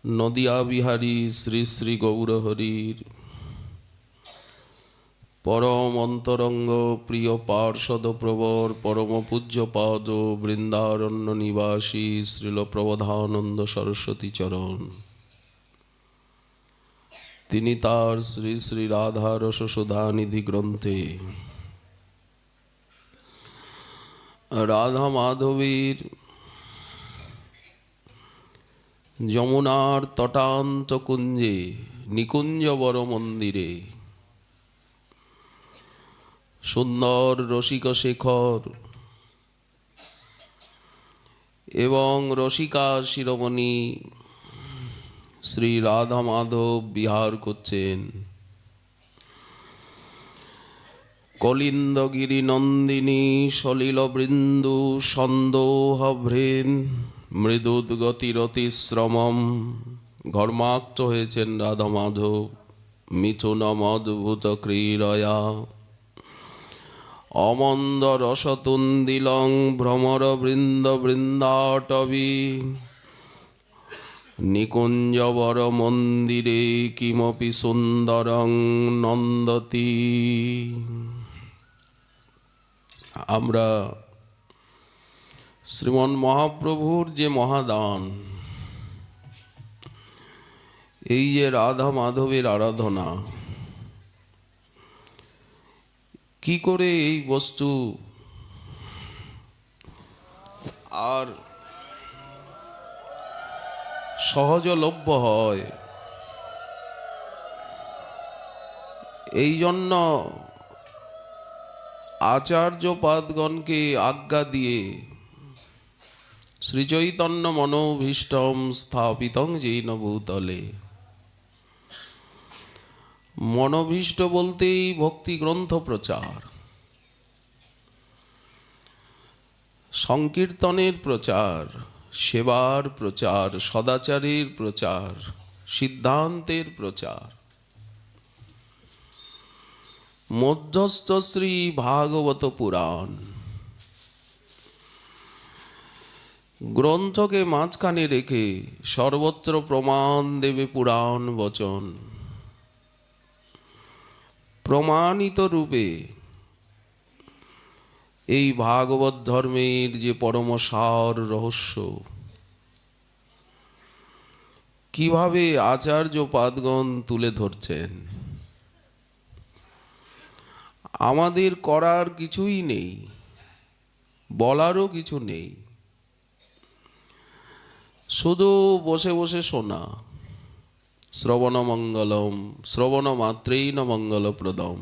নদিয়া বিহারী শ্রী শ্রী গৌরহরির পরম অন্তরঙ্গ প্রিয় পার্ষদ প্রবর পরম পূজ্যপাদ বৃন্দারণ্য নিবাসী শ্রীল প্রবোধানন্দ সরস্বতী চরণ। তিনি তার শ্রী শ্রী রাধা রস সুধানিধি গ্রন্থে রাধা মাধবীর যমুনার তটান্ত কুঞ্জে নিকুঞ্জবর মন্দিরে সুন্দর রসিক শেখর এবং রসিকা শিরোমণি শ্রী রাধা মাধব বিহার করছেন। কলিন্দগিরি নন্দিনী সলিল বৃন্দু সন্দোহ ভৃন মৃদুদ্গতিরতিশ্রমম। ঘর্মাক্ত হয়েছেন রাধা মাধব মিথুনম অদ্ভুত ক্রীড়য়া। অমন্দ রসতুন্দিলং ভ্রমর বৃন্দ বৃন্দাটবী। নিকুঞ্জবর মন্দিরে কিমপি সুন্দরং নন্দতি। আমরা শ্রীমন মহাপ্রভুর যে মহাদান, এই যে রাধা মাধবের আরাধনা, কি করে এই বস্তু আর সহজলভ্য হয়, এই জন্য আচার্যপাদগণকে আজ্ঞা দিয়ে শ্রীচৈতন্য মনোভীষ্টম স্থাপিতং যেন ভূতলে। মনোভীষ্ট বলতেই ভক্তি গ্রন্থ প্রচার, সংকীর্তনের প্রচার, সেবার প্রচার, সদাচারের প্রচার, সিদ্ধান্তের প্রচার। মধ্যস্থ শ্রী ভাগবত পুরাণ গ্রন্থকে মাঝখানে রেখে সর্বত্র প্রমাণ দেবে পুরাণ বচন। প্রমাণিত রূপে এই ভাগবত ধর্মের যে পরমসার রহস্য, কিভাবে আচার্য পাদগণ তুলে ধরছেন। আমাদের করার কিছুই নেই, বলারও কিছু নেই, শুধু বসে বসে শোনা। শ্রবণ মঙ্গলম, শ্রবণ মাত্রেই ন মঙ্গলপ্রদম,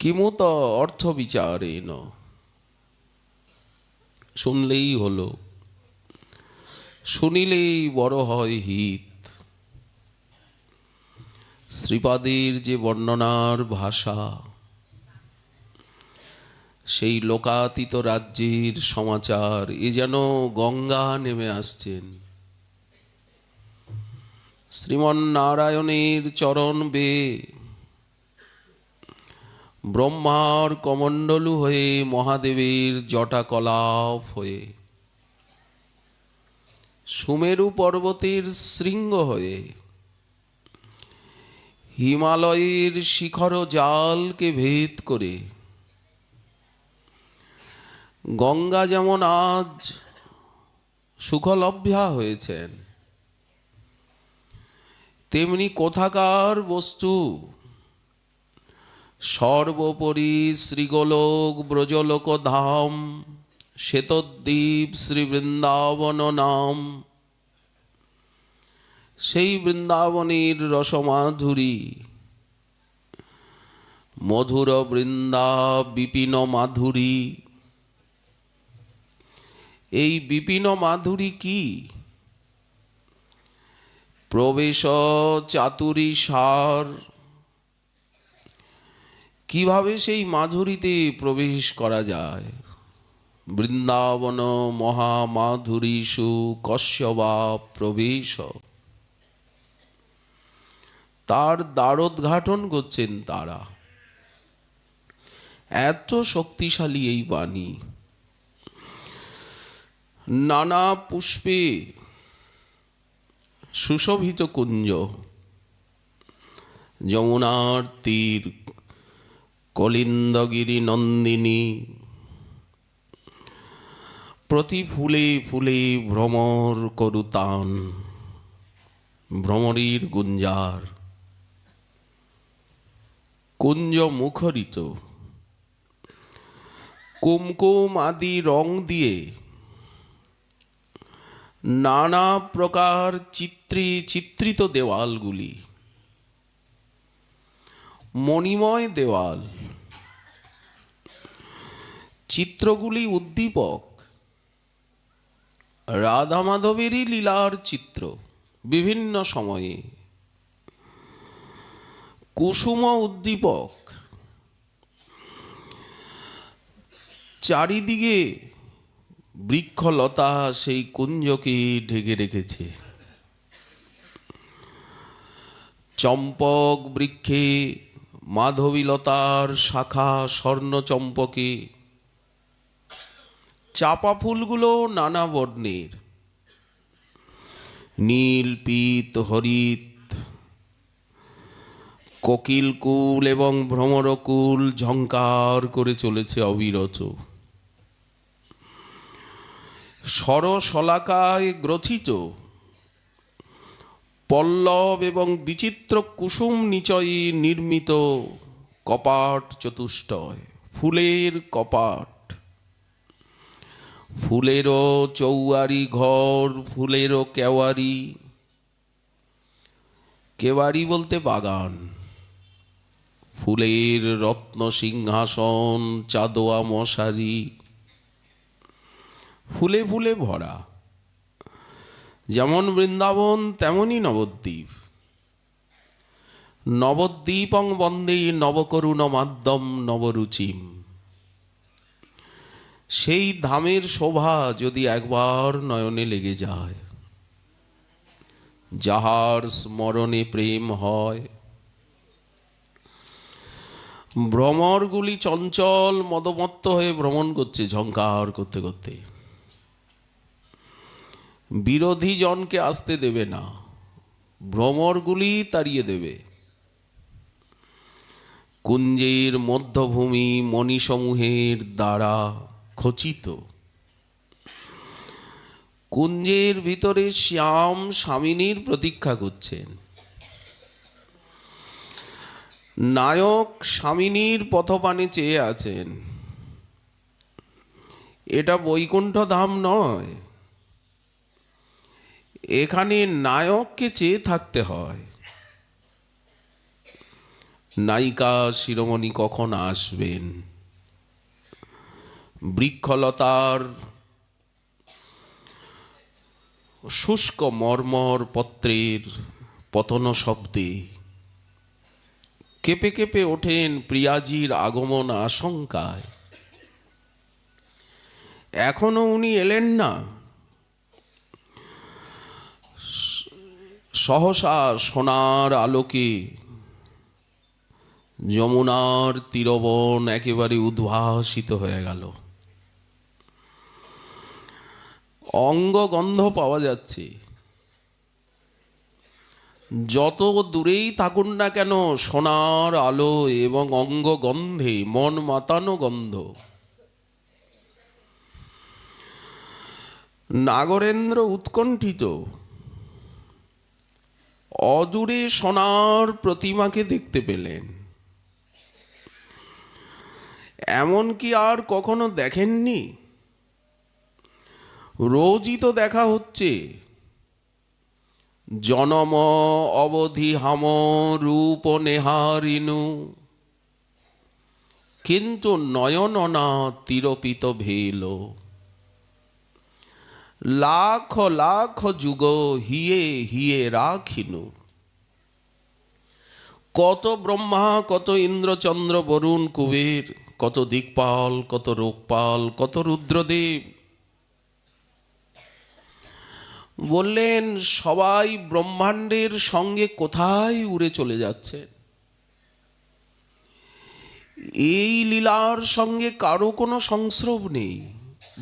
কিমুত অর্থ বিচারেণ। শুনলেই হলো, শুনিলেই বড় হয় হিত। শ্রীপাদের যে বর্ণনার ভাষা, সেই লোকাতীত রাজ্যের সমাচার, এ যেন গঙ্গা নেমে আসছেন। শ্রীমন্নারায়ণের চরণ বেয়ে ব্রহ্মার কমণ্ডলু হয়ে, মহাদেবের জটাকলাপ হয়ে, সুমেরু পর্বতের শৃঙ্গ হয়ে, হিমালয়ের শিখর জালকে ভেদ করে গঙ্গা যেমন আজ সুখলভ্যা হয়েছেন, তেমনি কোথাকার বস্তু সর্বোপরি শ্রীগোলক ব্রজলোক ধাম শ্বেতদ্বীপ শ্রী বৃন্দাবন নাম। সেই বৃন্দাবনের রসমাধুরী, মধুর বৃন্দা বিপিন মাধুরী। এই বিপিন মাধুরী কি? প্রবেশ চাতুরী সার। কিভাবে সেই মাধুরীতে প্রবেশ করা যায়? বৃন্দাবন মহামাধুরীষু কশ্যবা প্রবেশ। তার দ্বারোদ্ঘাটন করছেন তারা। এত শক্তিশালী এই বাণী। নানা পুষ্পে সুশোভিত কুঞ্জ, যমুনার তীর, কলিন্দগিরি নন্দিনী, প্রতি ফুলে ফুলে ভ্রমর করুতান, ভ্রমরীর গুঞ্জার, কুঞ্জ মুখরিত, কুমকুম আদি রং দিয়ে নানা প্রকার চিত্রিত দেওয়ালগুলি, মণিময় দেওয়াল, চিত্রগুলি উদ্দীপক, রাধা মাধবেরই লীলার চিত্র বিভিন্ন সময়ে, কুসুম উদ্দীপক, চারিদিকে বৃক্ষলতা সেই কুঞ্জকে ঢেকে রেখেছে। চম্পক বৃক্ষে মাধবীলতার শাখা স্বর্ণ চম্পকে, চাপা ফুলগুলো নানা বর্ণের, নীল, পীত, হরিত, কোকিলকুল এবং ভ্রমরকুল ঝঙ্কার করে চলেছে অবিরত। সরশলাকায় গ্রথিত পল্লব এবং বিচিত্র কুসুম নিচয়ী নির্মিত কপাট চতুষ্টয়, ফুলের কপাট, ফুলেরও চৌয়ারি ঘর, ফুলেরও কেওয়ারি, কেওয়ারি বলতে বাগান, ফুলের রত্ন সিংহাসন, চাঁদোয়া মশারি, ফুলে ফুলে ভরা। যেমন বৃন্দাবন তেমনই নবদ্বীপ। নবদ্বীপং বন্দে নবকরুণ মাধ্যম নবরুচিম। সেই ধামের শোভা যদি একবার নয়নে লেগে যায়, যাহার স্মরণে প্রেম হয়, ভ্রমরগুলি চঞ্চল মদমত্ত হয়ে ভ্রমণ করছে ঝঙ্কার করতে করতে, বিরোধী জনকে আসতে দেবে না, ভ্রমরগুলি তাড়িয়ে দেবে। কুঞ্জের মধ্যভূমি মণিসমূহের দ্বারা খচিত, কুঞ্জের ভিতরে শ্যাম স্বামিনীর প্রতীক্ষা করছেন। নায়ক স্বামিনীর পথপানে চেয়ে আছেন। এটা বৈকুণ্ঠ ধাম নয়, এখানে নায়ককে চেয়ে থাকতে হয়। নায়িকা শিরোমণি কখন আসবেন? বৃক্ষলতার শুষ্ক মর্মর পত্রের পতন শব্দে কেঁপে কেঁপে ওঠেন প্রিয়াজির আগমন আশঙ্কায়। এখনো উনি এলেন না। সহসা সোনার আলোকে যমুনার তীরবন একেবারে উদ্ভাসিত হয়ে গেল। অঙ্গগন্ধ পাওয়া যাচ্ছে। যত দূরেই থাকুন না কেন, সোনার আলো এবং অঙ্গগন্ধে মন মাতানো গন্ধ। নাগরেন্দ্র উৎকণ্ঠিত। অদূরে সোনার প্রতিমাকে দেখতে পেলেন। এমন কি আর কখনো দেখেননি? রোজই তো দেখা হচ্ছে। জনম অবধি হাম রূপ নেহারিনু, কিন্তু নয়ন না তিরপিত ভেল। লাখ লাখ যুগ হিয়ে হিয়ে রাখিনু। কত ব্রহ্মা, কত ইন্দ্রচন্দ্র বরুণ কুবের, কত দিকপাল, কত লোকপাল, কত রুদ্রদেব বললেন সবাই ব্রহ্মাণ্ডের সঙ্গে কোথায় উড়ে চলে যাচ্ছে। এই লীলার সঙ্গে কারো কোনো সংস্রব নেই।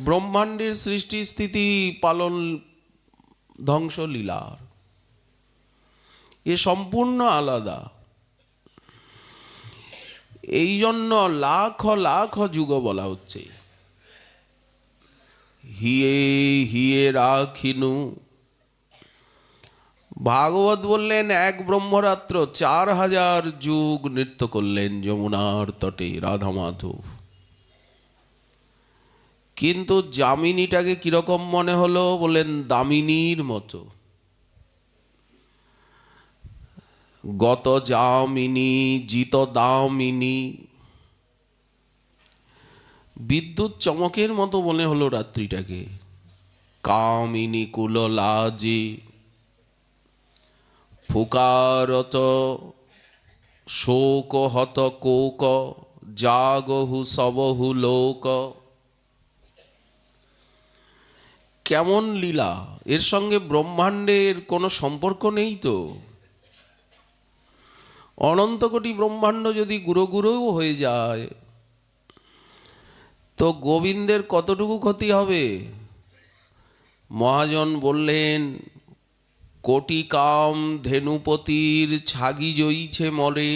ব্রহ্মাণ্ডের সৃষ্টি স্থিতি পালন ধ্বংস লীলার এ সম্পূর্ণ আলাদা। এই জন্য লাখ লাখ যুগ বলা হচ্ছে। হিয়ে হিয়ে রাখিনু। ভাগবত বললেন এক ব্রহ্মরাত্র 4000 যুগ নৃত্য করলেন যমুনার তটে রাধা মাধব। কিন্তু যামিনীটাকে কিরকম মনে হলো? বলেন দামিনীর মতো। গত যামিনী জিত দামিনী, বিদ্যুৎ চমকের মতো মনে হলো রাত্রিটাকে। কামিনী কুল লাজে ফুকারত শোক হত কোক জাগহু সবহু লোক। কেমন লীলা! এর সঙ্গে ব্রহ্মাণ্ডের কোনো সম্পর্ক নেই তো। অনন্ত কোটি ব্রহ্মাণ্ড যদি গুঁড়ো গুঁড়োও হয়ে যায় তো গোবিন্দের কতটুকু ক্ষতি হবে? মহাজন বললেন কোটি কাম ধেনুপতির ছাগি জইছে মরে।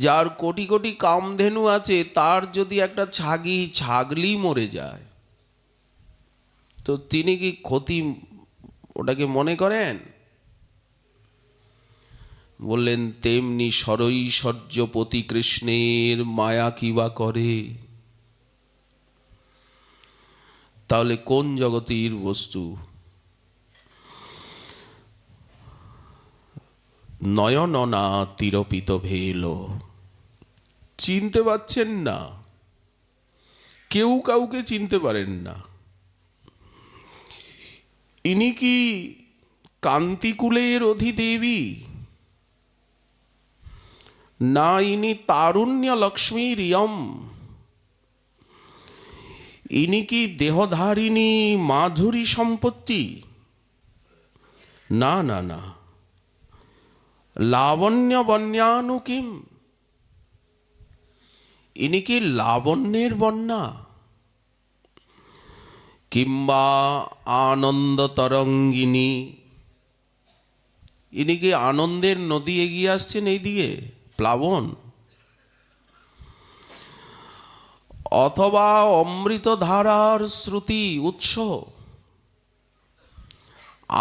যার কোটি কোটি কামধেনু আছে তার যদি একটা ছাগলি মরে যায় তো তিনি কি ক্ষতি ওটাকে মনে করেন? বললেন তেমনি সরৈশ্বর্যপতি কৃষ্ণের মায়া কিবা করে। তাহলে কোন জগতের বস্তু? নয়ননা তিরপিত ভেল। চিনতে পারছেন না, কেউ কাউকে চিনতে পারেন না। ইনি কি কান্তিকুলের অধিদেবী? না, ইনি তারুণ্য লক্ষ্মীর ইয়ম। ইনি কি দেহধারিণী মাধুরী সম্পত্তি? না না না। লাবণ্য বন্যানুকিম। ইনি কি লাবণ্যের বন্যা? কিংবা আনন্দ তরঙ্গিনী? ইনি কি আনন্দের নদী এগিয়ে আসছেন এই দিকে প্লাবন? অথবা অমৃত ধারার শ্রুতি উৎস?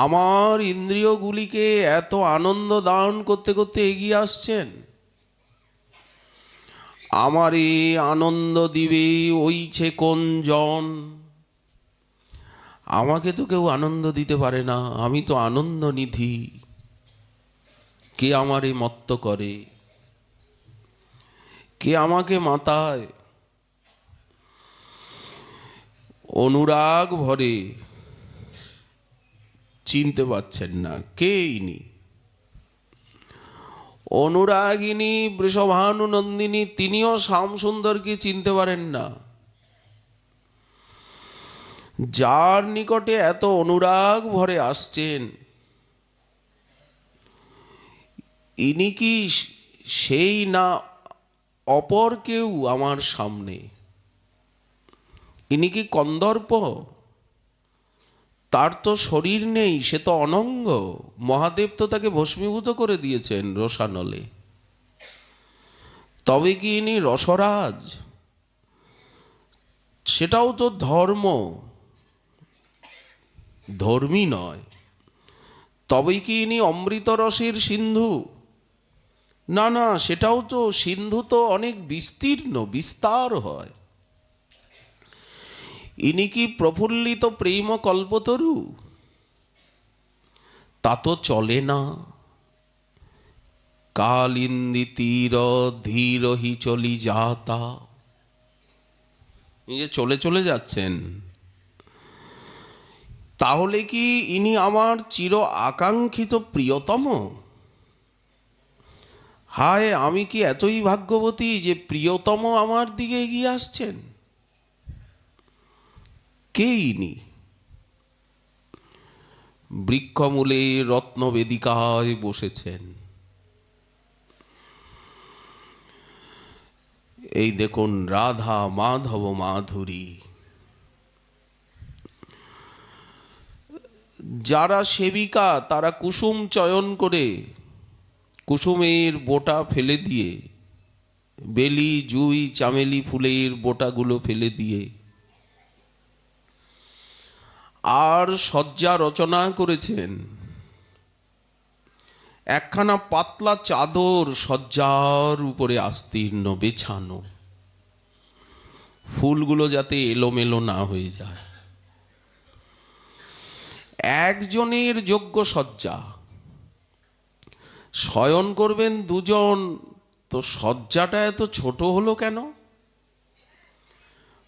আমার ইন্দ্রিয়গুলিকে এত আনন্দ দান করতে করতে এগিয়ে আসছেন। আমারে আনন্দ দিবে ওইছে কোন জন? আমাকে তো কেউ আনন্দ দিতে পারে না, আমি তো আনন্দ নিধি। কে আমারে মত্ত করে? কে আমাকে মাতায়? অনুরাগ ভরে চিনতে পারছেন না কে ইনি। অনুরাগিনী বৃষভানু নন্দিনী তিনিও শ্যামসুন্দরকে চিনতে পারেন না। যার নিকটে এত অনুরাগ ভরে আসছেন ইনি কি সেই না অপর কেউ আমার সামনে? ইনি কি কন্দর্প? তার তো শরীর নেই, সে তো অনঙ্গ। মহাদেব তো তাকে ভস্মীভূত করে দিয়েছেন রসানলে। তবে কি ইনি রসরাজ? সেটাও তো ধর্ম, ধর্মী নয়। তবে কি ইনি অমৃত রসের সিন্ধু? না না, সেটাও তো, সিন্ধু তো অনেক বিস্তীর্ণ, বিস্তার হয়। ইনি কি প্রফুল্লিত প্রেম কল্পতরু? তা তো চলে না। কালিন্দী তীর ধীর হি চলি যাতা। এই যে চলে চলে যাচ্ছেন, তাহলে কি ইনি আমার চির আকাঙ্ক্ষিত প্রিয়তম? হায়, আমি কি এতই ভাগ্যবতী যে প্রিয়তম আমার দিকে এগিয়ে আসছেন? কে ইনি? বৃক্ষমূলে রত্নবেদিকায় বসেছেন। এই দেখুন রাধা মাধব মাধুরী। যারা সেবিকা তারা কুসুম চয়ন করে কুসুমের বোটা ফেলে দিয়ে, বেলি জুই চামেলি ফুলের বোটাগুলো ফেলে দিয়ে আর সজ্জা রচনা করেছেন। একখানা পাতলা চাদর সজ্জার উপরে আস্তীর্ণ বেছানো, ফুলগুলো যাতে এলোমেলো না হয়ে যায়। একজনের যোগ্য সজ্জা, শয়ন করবেন দুজন, তো সজ্জাটা এত ছোট হলো কেন?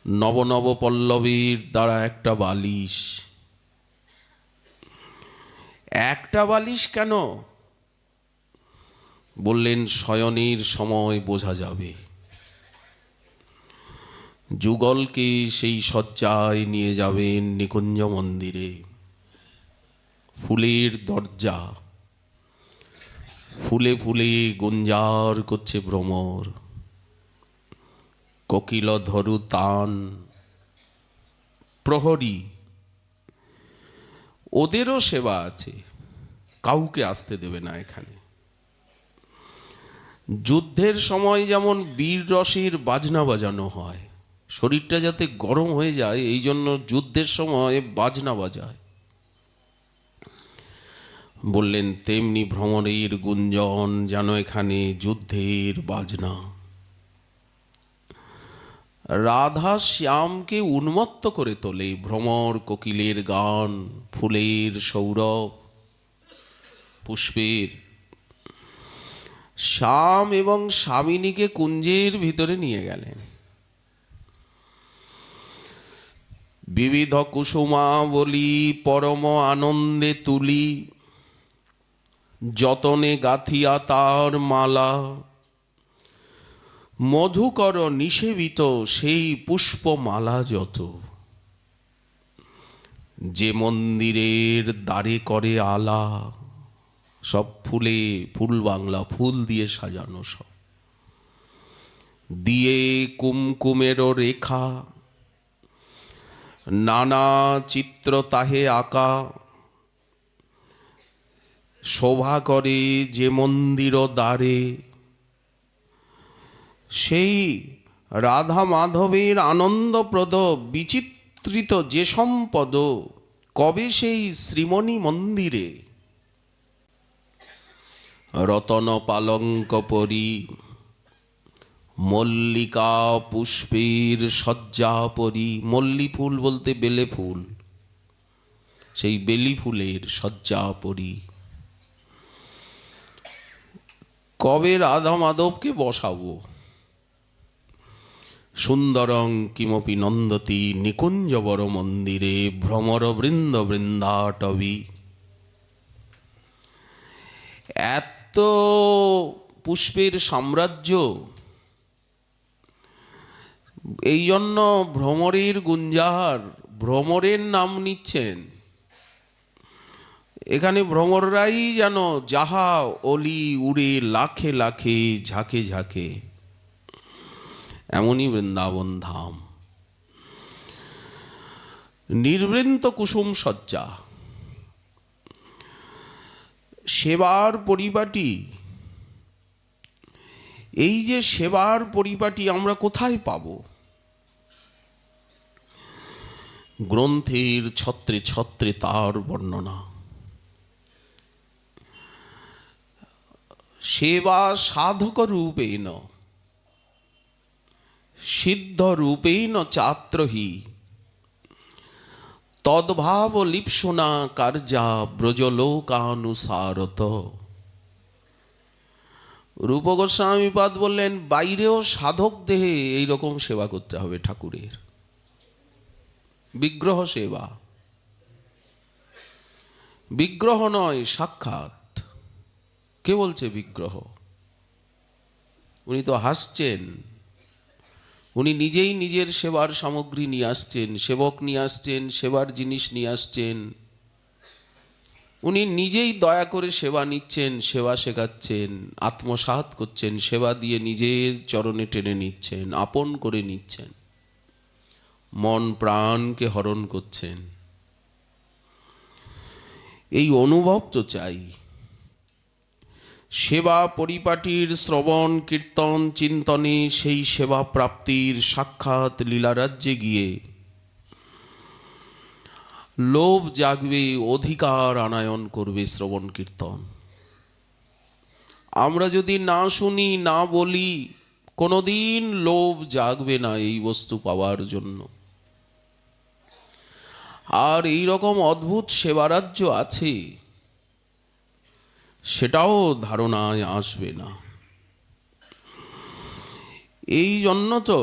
নব নব পল্লবীর দ্বারা একটা বালিশ, একটা বালিশ কেন? বললেন শয়নের সময় বোঝা যাবে। যুগলকে সেই সজ্জায় নিয়ে যাবেন নিকুঞ্জ মন্দিরে। ফুলের দরজা, ফুলে ফুলে গুঞ্জার করছে ভ্রমর, কোকিল ধরু তান, প্রহরী, ওদেরও সেবা আছে, কাউকে আসতে দেবে না এখানে। যুদ্ধের সময় যেমন বীর রসের বাজনা বাজানো হয়, শরীরটা যাতে গরম হয়ে যায় এই জন্য যুদ্ধের সময় বাজনা বাজায়, বললেন তেমনি ভ্রমরের গুঞ্জন যেন এখানে যুদ্ধের বাজনা। রাধা শ্যামকে উন্মত্ত করে তোলে ভ্রমর কোকিলের গান, ফুলের সৌরভ, পুষ্পের। শ্যাম এবং স্বামিনীকে কুঞ্জের ভিতরে নিয়ে গেলেন। বিবিধ কুসুমাবলী পরম আনন্দে তুলি, যতনে গাথিয়া তার মালা, মধুকর নিষেবিত সেই পুষ্পমালা যত, যে মন্দিরের দ্বারে করে আলা, সব ফুলে, ফুল বাংলা, ফুল দিয়ে সাজানো, সব দিয়ে কুমকুমেরও রেখা, নানা চিত্র তাহে আঁকা, শোভা করে যে মন্দির দ্বারে, সেই রাধা মাধবের আনন্দপ্রদ বিচিত্রিত যে সম্পদ, কবে সেই শ্রীমণি মন্দিরে রতন পালঙ্ক পরি, মল্লিকা পুষ্পের সজ্জা পরি। মল্লি ফুল বলতে বেলে ফুল, সেই বেলি ফুলের সজ্জা পরি। কবে রাধা মাধবকে বসাবো? সুন্দরং কিমপি নন্দতি নিকুঞ্জবর মন্দিরে ভ্রমর বৃন্দ বৃন্দাটবি। এত পুষ্পের সাম্রাজ্য, এই জন্য ভ্রমরের গুঞ্জার, ভ্রমরের নাম নিচ্ছেন। এখানে ভ্রমররাই যেন যাহা অলি উড়ে লাখে লাখে ঝাঁকে ঝাঁকে, এমনই বৃন্দাবন ধাম। নির্বৃন্ত কুসুম সজ্জা, সেবার পরিপাটি। এই যে সেবার পরিপাটি আমরা কোথায় পাব? গ্রন্থের ছত্রে ছত্রে তার বর্ণনা। সেবা সাধক রূপেণ সিদ্ধ রূপেণ চাত্রহি, তদ্ভাব লিপ্সুনা কার্যা ব্রজলোকানুসারত। রূপ গোস্বামীপাদ বললেন বাইরেও সাধক দেহে এইরকম সেবা করতে হবে ঠাকুরের। বিগ্রহ সেবা, বিগ্রহ নয়, সাক্ষাৎ। কে বলছে বিগ্রহ? উনি তো হাসছেন, উনি নিজেই নিজের সেবার সামগ্রী নিয়ে আসছেন, সেবক নিয়ে আসছেন, সেবার জিনিস নিয়ে আসছেন। উনি নিজেই দয়া করে সেবা নিচ্ছেন, সেবা শেখাচ্ছেন, আত্মসাৎ করছেন, সেবা দিয়ে নিজের চরণে টেনে নিচ্ছেন, আপন করে নিচ্ছেন, মন প্রাণকে হরণ করছেন। এই অনুভব তো চাই। সেবা পরিপাটির শ্রবণ কীর্তন চিন্তনে সেই সেবা প্রাপ্তির সাক্ষাৎ লীলারাজ্যে গিয়ে লোভ জাগবে, অধিকার আনায়ন করবে শ্রবণ কীর্তন। আমরা যদি না শুনি না বলি, কোনোদিন লোভ জাগবে না এই বস্তু পাওয়ার জন্য। আর এই রকম অদ্ভুত সেবারাজ্য আছে, সেটাও ধারণায় আসবে না। এই জন্য তো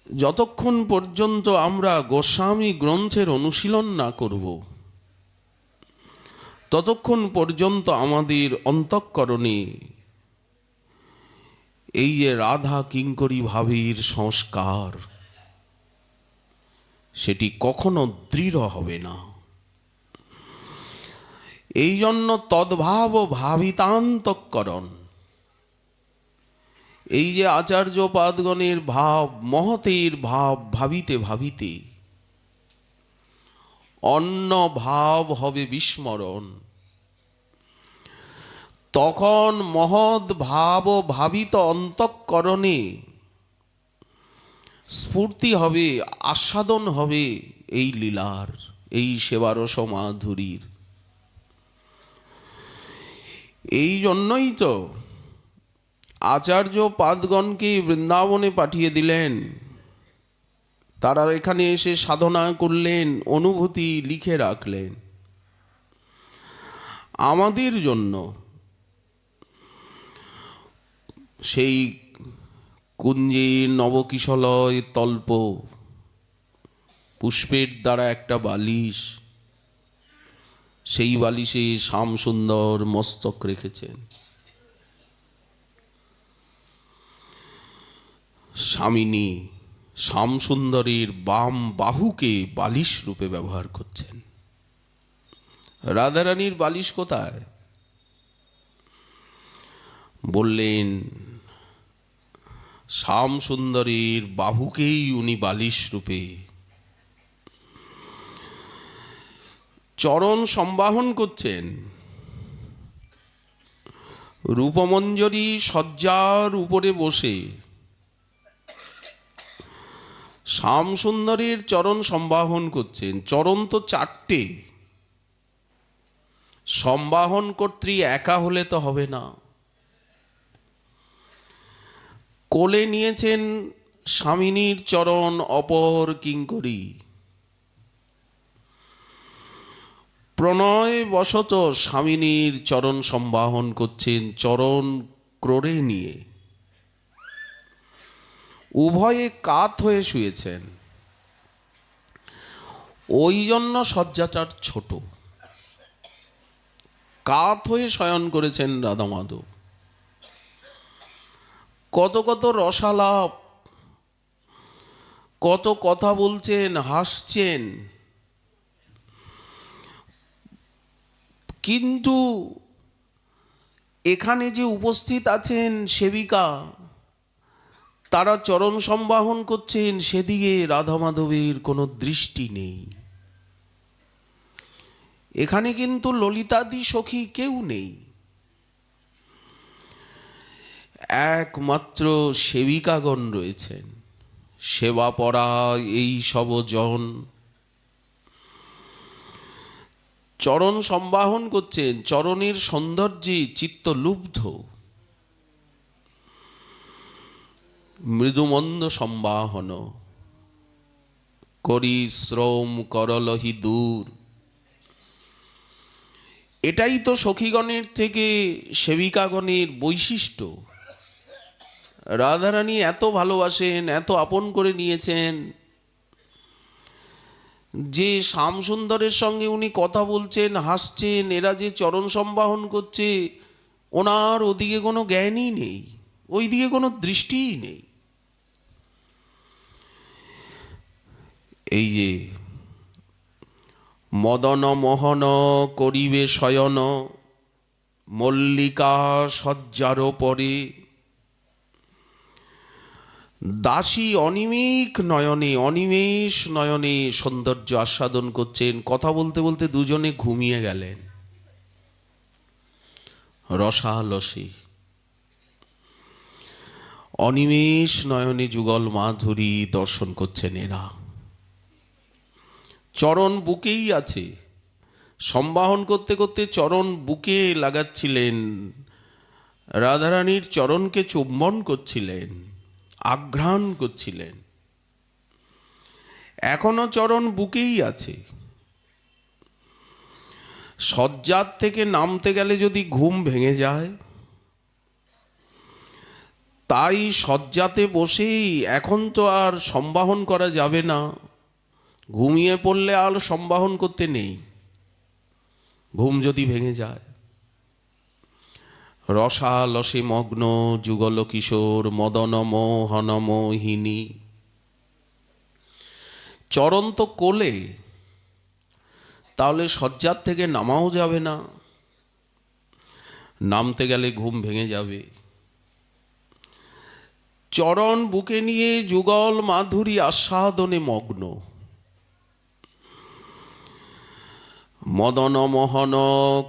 যতক্ষণ পর্যন্ত আমরা গোস্বামী গ্রন্থের অনুশীলন না করব, ততক্ষণ পর্যন্ত আমাদের অন্তঃকরণে এই যে রাধা কিঙ্করী ভাবের সংস্কার, সেটি কখনো দৃঢ় হবে না। এই জন্য তদ্ভাব ভাবিতান্তঃকরণ, এই যে আচার্য পাদগণের ভাব, মহতের ভাব ভাবিতে ভাবিতে অন্য ভাব হবে বিস্মরণ। তখন মহৎ ভাব ভাবিত অন্তঃকরণে স্ফূর্তি হবে, আস্বাদন হবে এই লীলার, এই সেবারস মাধুরীর। এই জন্যই তো আচার্য পাদগণকে বৃন্দাবনে পাঠিয়ে দিলেন। তারা এখানে এসে সাধনা করলেন, অনুভূতি লিখে রাখলেন আমাদের জন্য। সেই কুঞ্জে নবকিশলয় তল্প, পুষ্পের দ্বারা একটা বালিশ, সেই বালিশে শ্যামসুন্দর মস্তক রেখেছেন। স্বামিনী শ্যামসুন্দরের বাম বাহুকে বালিশ রূপে ব্যবহার করছেন। রাধারানীর বালিশ কোথায়? বললেন শ্যামসুন্দরের বাহুকেই উনি বালিশ রূপে চরণ সম্বাহন করছেন। রূপমঞ্জরী শয্যার উপরে বসে শ্যামসুন্দরের চরণ সম্বাহন করছেন। চরণ তো চারটে, সম্বাহন কর্ত্রী একা হলে তো হবে না। কোলে নিয়েছেন স্বামিনীর চরণ অপর কিঙ্করী, প্রণয় বশত স্বামিনীর চরণ সম্বাহন করছেন চরণ ক্রোড়ে নিয়ে। উভয়ে কাত হয়ে শুয়েছেন, ওই জন্য শয্যাটার ছোট। কাত হয়ে শয়ন করেছেন রাধা মাধব। কত কত রসালাপ, কত কথা বলছেন, হাসছেন, কিন্তু এখানে যে উপস্থিত আছেন সেবিকা, তারা চরণ সম্বাহন করছেন, সেদিকে রাধা মাধবের কোনো দৃষ্টি নেই। এখানে কিন্তু ললিতাদি সখী কেউ নেই, একমাত্র সেবিকাগণ রয়েছেন। সেবা পরা এই সব জন চরণ সম্বাহন করছেন, চরণের সৌন্দর্যে চিত্তলুব্ধ, মৃদুমন্দ সম্বাহন করি শ্রম করলহি দূর। এটাই তো সখীগণের থেকে সেবিকাগণের বৈশিষ্ট্য। রাধারানী এত ভালোবাসেন, এত আপন করে নিয়েছেন যে শ্যামসুন্দরের সঙ্গে উনি কথা বলছেন, হাসছেন, এরা যে চরণ সম্বাহন করছে, ওনার ওদিকে কোনো জ্ঞানই নেই, ওই দিকে কোনো দৃষ্টিই নেই। এই যে মদন মোহন করিবে শয়ন মল্লিকা শয্যার পরে, দাসী অনিমিক নয়নে, অনিমেষ নয়নে সৌন্দর্য আস্বাদন করছেন। কথা বলতে বলতে দুজনে ঘুমিয়ে গেলেন। রসালসে অনিমেষ নয়নে যুগল মাধুরী দর্শন করছেন এরা। চরণ বুকেই আছে, সম্বাহন করতে করতে চরণ বুকে লাগাচ্ছিলেন, রাধারানীর চরণকে চুম্বন করছিলেন, আঘ্রাণ করছিলেন। এখনো চরণ বুকেই আছে। শয্যার থেকে নামতে গেলে যদি ঘুম ভেঙে যায়, তাই শয্যাতে বসেই এখন তো আর সম্বাহন করা যাবে না, ঘুমিয়ে পড়লে আর সম্বাহন করতে নেই, ঘুম যদি ভেঙে যায়। রসালসে মগ্ন যুগল কিশোর মদন মোহন মোহিনী। চরণ তো কোলে, তাহলে শয্যার থেকে নামাও যাবে না, নামতে গেলে ঘুম ভেঙে যাবে। চরণ বুকে নিয়ে যুগল মাধুরী আস্বাদনে মগ্ন। মদন মোহন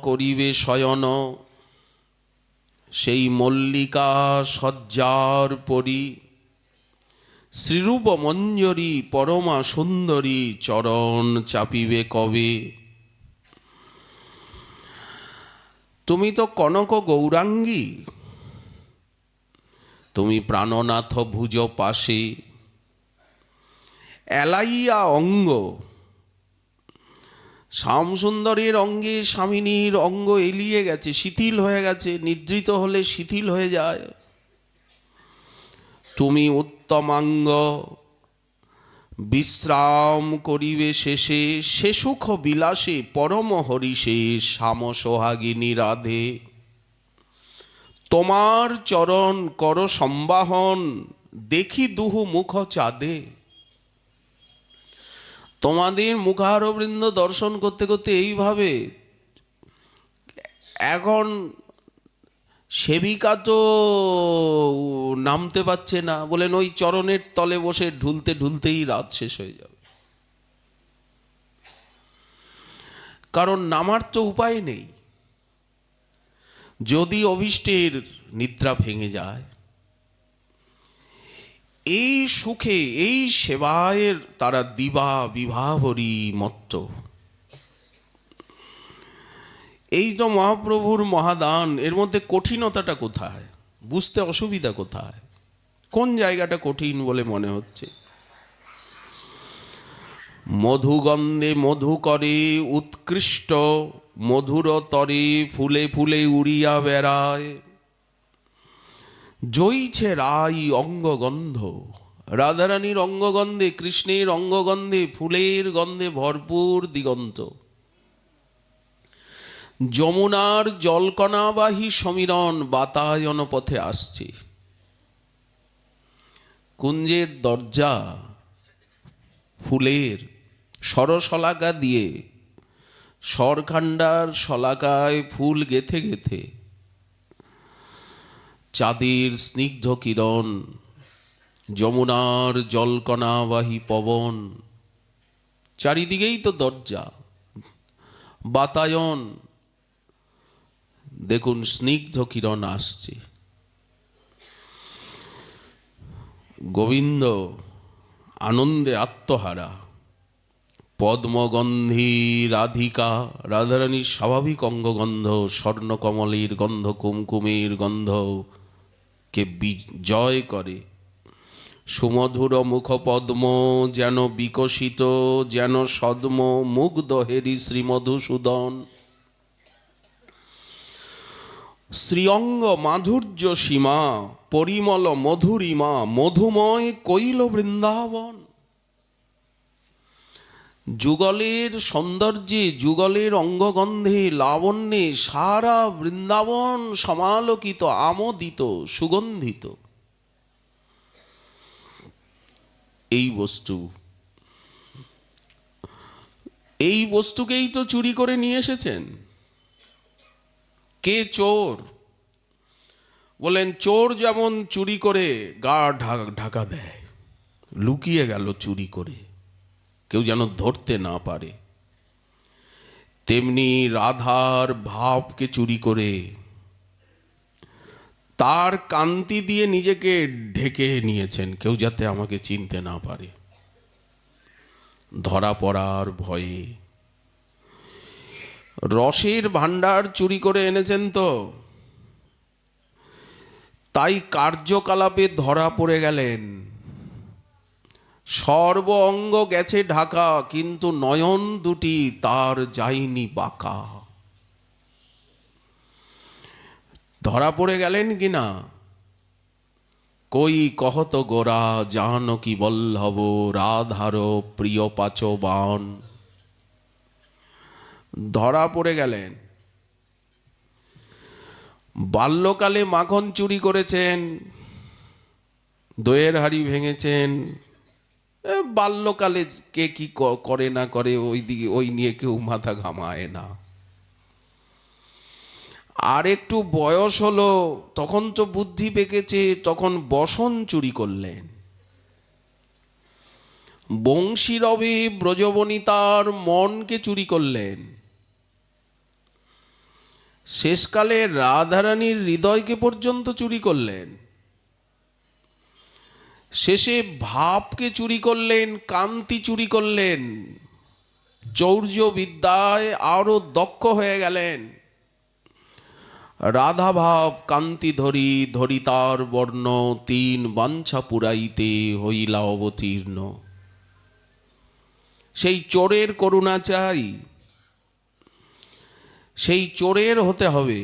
করিবে শয়ন, সেই মল্লিকা শয্যার পরি। শ্রীরূপ মঞ্জরী পরমা সুন্দরী, চরণ চাপিবে কবে। তুমি তো কনক গৌরাঙ্গী, তুমি প্রাণনাথ ভুজ পাশে। এলাইয়া অঙ্গ, শ্যামসুন্দরের অঙ্গে স্বামিনীর অঙ্গ এলিয়ে গেছে, শিথিল হয়ে গেছে। নিদ্রিত হলে শিথিল হয়ে যায়। তুমি উত্তমাঙ্গ, বিশ্রাম করিবে শেষে। সে সুখ বিলাসে পরম হরিষে, শ্যাম সোহাগিনী রাধে। তোমার চরণ কর সম্বাহন, দেখি দুহু মুখ চাঁদে। তোমাদের মুখারবৃন্দ দর্শন করতে করতে এইভাবে এখন সেবিকা তো নামতে পারছে না, বলেন ওই চরণের তলে বসে ঢুলতে ঢুলতেই রাত শেষ হয়ে যাবে, কারণ নামার তো উপায় নেই। যদি অভীষ্টের নিদ্রা ভেঙে যায়, এই সুখে এই সেবায়ের তারা দিবা বিভাবরী মত্ত। এই তো মহাপ্রভুর মহাদান, এর মধ্যে কঠিনতাটা কোথায়, বুঝতে অসুবিধা কোথায়, কোন জায়গাটা কঠিন বলে মনে হচ্ছে? মধুগন্ধে মধু করে উৎকৃষ্ট, মধুর তরে ফুলে ফুলে উড়িয়া বেড়ায়। জইছে রাই অঙ্গগন্ধ, রাধারানীর অঙ্গগন্ধে, কৃষ্ণের অঙ্গগন্ধে, ফুলের গন্ধে ভরপুর দিগন্ত। যমুনার জলকণাবাহী সমীরণ বাতায়ন পথে আসছে। কুঞ্জের দরজা ফুলের সরশলাকা দিয়ে, সরখান্ডার শলাকায় ফুল গেথে গেথে, চাঁদের স্নিগ্ধ কিরণ, যমুনার জলকণাবাহী পবন, চারিদিকেই তো দরজা, বাতায়ন। দেখুন স্নিগ্ধ কিরণ আসছে। গোবিন্দ আনন্দে আত্মহারা। পদ্মগন্ধী রাধিকা, রাধারানীর স্বাভাবিক অঙ্গগন্ধ, স্বর্ণকমলের গন্ধ, কুমকুমের গন্ধকে বিজয় করে। সুমধুর মুখ পদ্ম যেন বিকশিত, যেন সদ্ম মুগ্ধ হেরি শ্রীমধুসূদন। শ্রীঅঙ্গ মাধুর্য সীমা, পরিমল মধুরিমা, মধুময় কৈল বৃন্দাবন। যুগলের সৌন্দর্যে, যুগলের অঙ্গগন্ধে, লাবণ্যে সারা বৃন্দাবন সমালোকিত, আমোদিত, সুগন্ধিত। এই বস্তু, এই বস্তুকেই তো চুরি করে নিয়ে এসেছেন। কে চোর? বলেন চোর যেমন চুরি করে গা ঢাকা দেয়, লুকিয়ে গেল চুরি করে, কেউ যেন ধরতে না পারে, তেমনি রাধার ভাবকে চুরি করে তার কান্তি দিয়ে নিজেকে ঢেকে নিয়েছেন, কেউ যাতে আমাকে চিনতে না পারে, ধরা পড়ার ভয়ে। রসের ভাণ্ডার চুরি করে এনেছেন তো, তাই কার্যকলাপে ধরা পড়ে গেলেন। সর্ব অঙ্গ গেছে ঢাকা, কিন্তু নয়ন দুটি তার যায়নি বাঁকা। ধরা পড়ে গেলেন কিনা? কই কহত গোরা জানকী বল্লভ রাধার প্রিয় পাচবান। ধরা পড়ে গেলেন। বাল্যকালে মাখন চুরি করেছেন, দইয়ের হাঁড়ি ভেঙেছেন, বাল্যকালে কে কি করে না করে ওই দিকে ওই নিয়ে কেউ মাথা ঘামায় না। আর একটু বয়স হলো, তখন তো বুদ্ধি পেকেছে, তখন বসন চুরি করলেন। বংশীরবে ব্রজবনিতার মনকে চুরি করলেন। শেষকালে রাধারানীর হৃদয়কে পর্যন্ত চুরি করলেন। শেষে ভাবকে চুরি করলেন, কান্তি চুরি করলেন। চৌর্য বিদ্যায় আরো দক্ষ হয়ে গেলেন। রাধা ভাব কান্তি ধরি ধরি তার বর্ণ, তিন বাঞ্ছা পুরাইতে হইলা অবতীর্ণ। সেই চোরের করুণা চাই, সেই চোরের হতে হবে,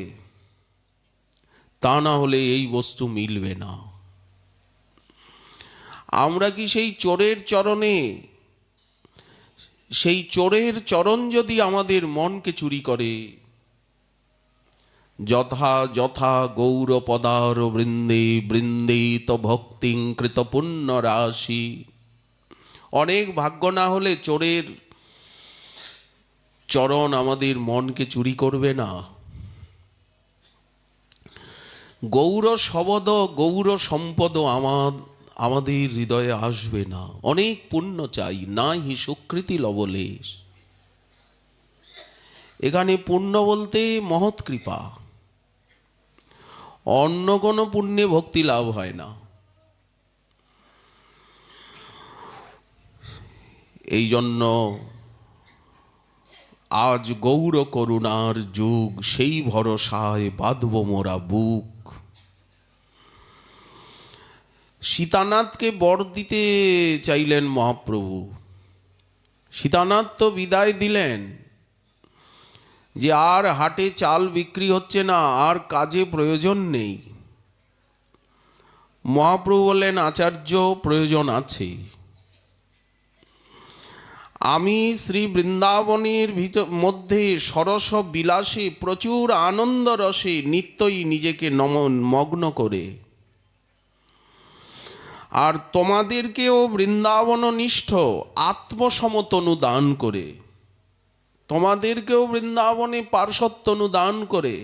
তা না হলে এই বস্তু মিলবে না। আমরা কি সেই চোরের চরণে, সেই চোরের চরণ যদি আমাদের মনকে চুরি করে, যথা যথা গৌর পদার বৃন্দে বৃন্দে তো ভক্তিং কৃত পুণ্য রাশি। অনেক ভাগ্য না হলে চোরের চরণ আমাদের মনকে চুরি করবে না। গৌর শবদ গৌর সম্পদ আমাদের হৃদয়ে আসবে না। অনেক পুণ্য চাই, না হি সুকৃতি লবলেশ। এখানে পুণ্য বলতে মহৎ কৃপা, অন্য কোনো পুণ্যে ভক্তি লাভ হয় না। এই জন্য আজ গৌর করুণার যুগ, সেই ভরসায় বাঁধব মোরা বুক। সীতানাথকে বর দিতে চাইলেন মহাপ্রভু। সীতানাথ তো বিদায় দিলেন যে আর হাটে চাল বিক্রি হচ্ছে না, আর কাজে প্রয়োজন নেই। মহাপ্রভু বললেন, আচার্য প্রয়োজন আছে। আমি শ্রী বৃন্দাবনের মধ্যে সরস বিলাসে প্রচুর আনন্দ রসে নিত্যই নিজেকে মগ্ন করে, আর তোমাদেরকেও বৃন্দাবন নিষ্ঠ আত্মসমতনু দান করে, তোমাদেরকেও বৃন্দাবনে পার্শ্বত্বনু দান করে,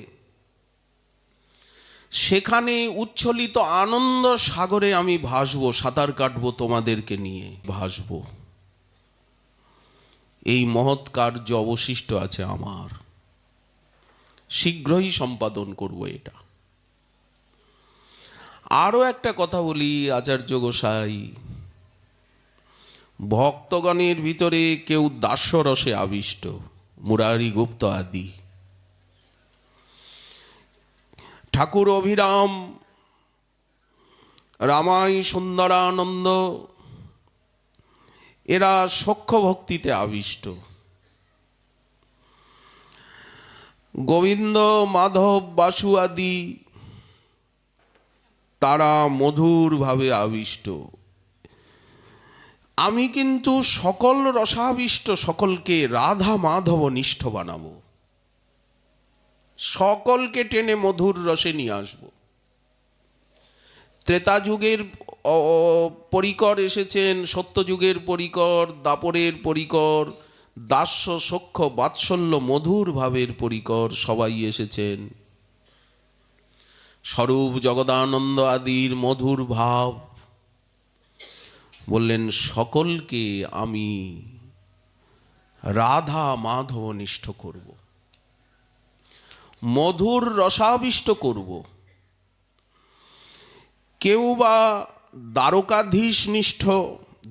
সেখানে উচ্ছ্বলিত আনন্দ সাগরে আমি ভাসবো, সাঁতার কাটবো, তোমাদেরকে নিয়ে ভাসবো। এই মহৎ কার্য অবশিষ্ট আছে আমার, শীঘ্রই সম্পাদন করব এটা। আরো একটা কথা বলি আচার্য গোসাই, ভক্তগণের ভিতরে কেউ দাস্যরসে আবিষ্ট, মুরারি গুপ্ত আদি, ঠাকুর অভিরাম, রামাই সুন্দরানন্দ, এরা সখ্য ভক্তিতে আবিষ্ট। গোবিন্দ, মাধব, বাসু আদি তারা মধুরভাবে আবিষ্ট। আমি কিন্তু সকল রসাবিষ্ট, সকলকে রাধা মাধব নিষ্ঠ বানাবো, সকলকে টেনে মধুর রসে নিয়ে আসব। ত্রেতা যুগের পরিকর এসেছেন, সত্যযুগের পরিকর, দাপরের পরিকর, দাস্য সখ্য বাৎসল্য মধুর ভাবের পরিকর, সবাই এসেছেন। স্বরূপ জগদানন্দ আদির মধুর ভাব, বললেন সকলকে আমি রাধা মাধব নিষ্ঠ করব, মধুর রসাবিষ্ট করব। কেউ বা দ্বারকাধীশ নিষ্ঠ,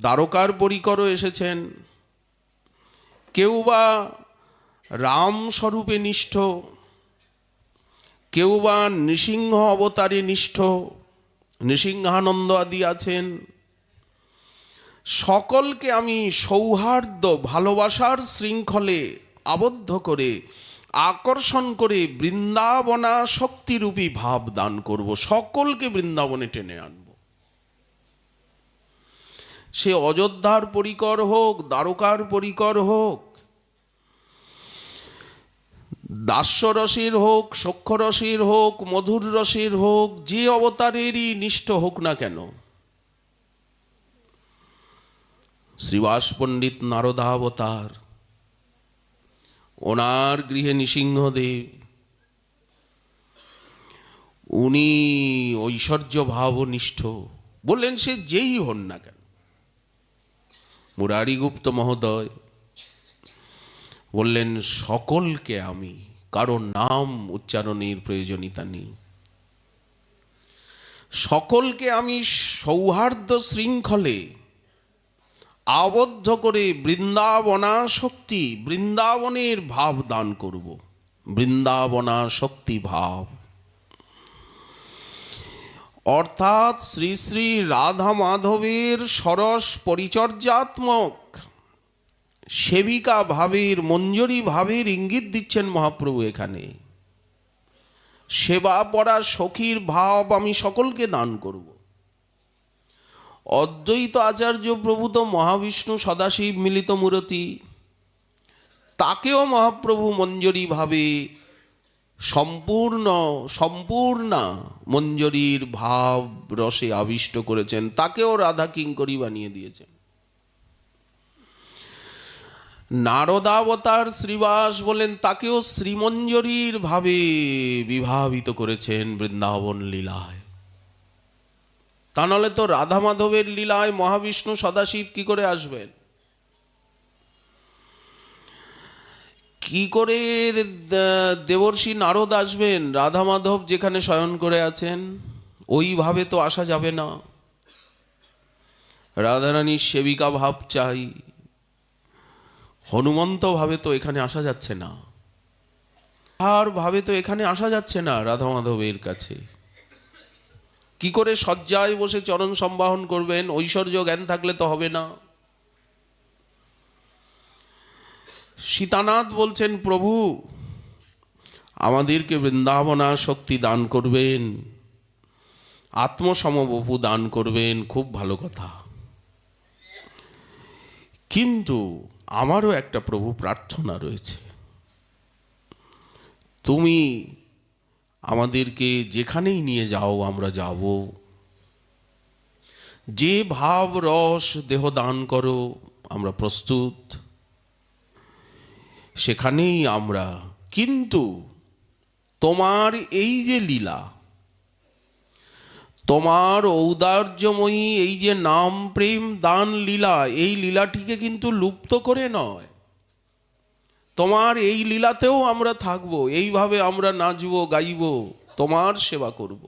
দ্বারকার পরিকরও এসেছেন, কেউ বা রাম স্বরূপে নিষ্ঠ, কেউ বা নৃসিংহ অবতারে নিষ্ঠ, নৃসিংহানন্দ আদি আছেন। সকলকে আমি সৌহার্দ্য ভালোবাসার শৃঙ্খলে আবদ্ধ করে আকর্ষণ করে বৃন্দাবনা শক্তিরূপী ভাব দান করব, সকলকে বৃন্দাবনে টেনে আনব। সে অযোধ্যার পরিকর হোক, দ্বারকার পরিকর হোক, দাস্যরসের হোক, সখ্যরসের হোক, মধুর রসের হোক, যে অবতারেরই নিষ্ঠ হোক না কেন। শ্রীবাস পণ্ডিত নারদাবতার, ওনার গৃহে নৃসিংহদেব, উনি ঐশ্বর্য ভাবনিষ্ঠ, বললেন সে যেই হন না কেন। মুরারিগুপ্ত মহোদয় বললেন সকলকে আমি, কারো নাম উচ্চারণের প্রয়োজনীয়তা নেই, সকলকে আমি সৌহার্দ্য শৃঙ্খলে আবদ্ধ করে বৃন্দাবনাসক্তি, বৃন্দাবনের ভাব দান করব, বৃন্দাবনাসক্তি ভাব। অর্থাৎ শ্রী শ্রী রাধা মাধবের সরস পরিচর্যাত্মক সেবিকা ভাবের, মঞ্জরী ভাবের ইঙ্গিত দিচ্ছেন মহাপ্রভু এখানে। সেবা পরা সখীর ভাব আমি সকলকে দান করব। অদ্বৈত আচার্য প্রভু তো মহাবিষ্ণু সদাশিব মিলিত মূরতি, তাকেও মহাপ্রভু মঞ্জরী ভাবে সম্পূর্ণা মঞ্জরীর ভাব রসে আবিষ্ট করেছেন, তাকেও রাধা কিঙ্করী বানিয়ে দিয়েছেন। নারদাবতার শ্রীবাস বলেন, তাকেও শ্রীমঞ্জরীর ভাবে বিভাবিত করেছেন বৃন্দাবন লীলায়। তা নাহলে তো রাধা মাধবের লীলায় মহাবিষ্ণু সদাশিব কি করে আসবেন? কি করে দেবর্ষি নারদ আসবেন? রাধা মাধব যেখানে শয়ন করে আছেন ওইভাবে তো আসা যাবে না। রাধারানীর সেবিকা ভাব চাই, হনুমন্ত ভাবে তো এখানে আসা যাচ্ছে না, আর ভাবে তো এখানে আসা যাচ্ছে না রাধা মাধবের কাছে। কি করে শয্যায় বসে চরণ সম্বাহন করবেন? ঐশ্বর্য জ্ঞান থাকলে তো হবে না। সীতানাথ বলছেন, প্রভু আমাদেরকে বৃন্দাবনা শক্তি দান করবেন, আত্মসমবপু দান করবেন, খুব ভালো কথা, কিন্তু আমারও একটা প্রভু প্রার্থনা রয়েছে। তুমি আমাদেরকে যেখানেই নিয়ে যাও আমরা যাব, যে ভাব রস দেহ দান করো আমরা প্রস্তুত, সেখানেই আমরা। কিন্তু তোমার এই যে লীলা, তোমার ঔদার্যময়ী এই যে নাম প্রেম দান লীলা, এই লীলাটিকে কিন্তু লুপ্ত করে নয়, তোমার এই লীলাতেও আমরা থাকব, এইভাবে আমরা নাচব, গাইব, তোমার সেবা করব।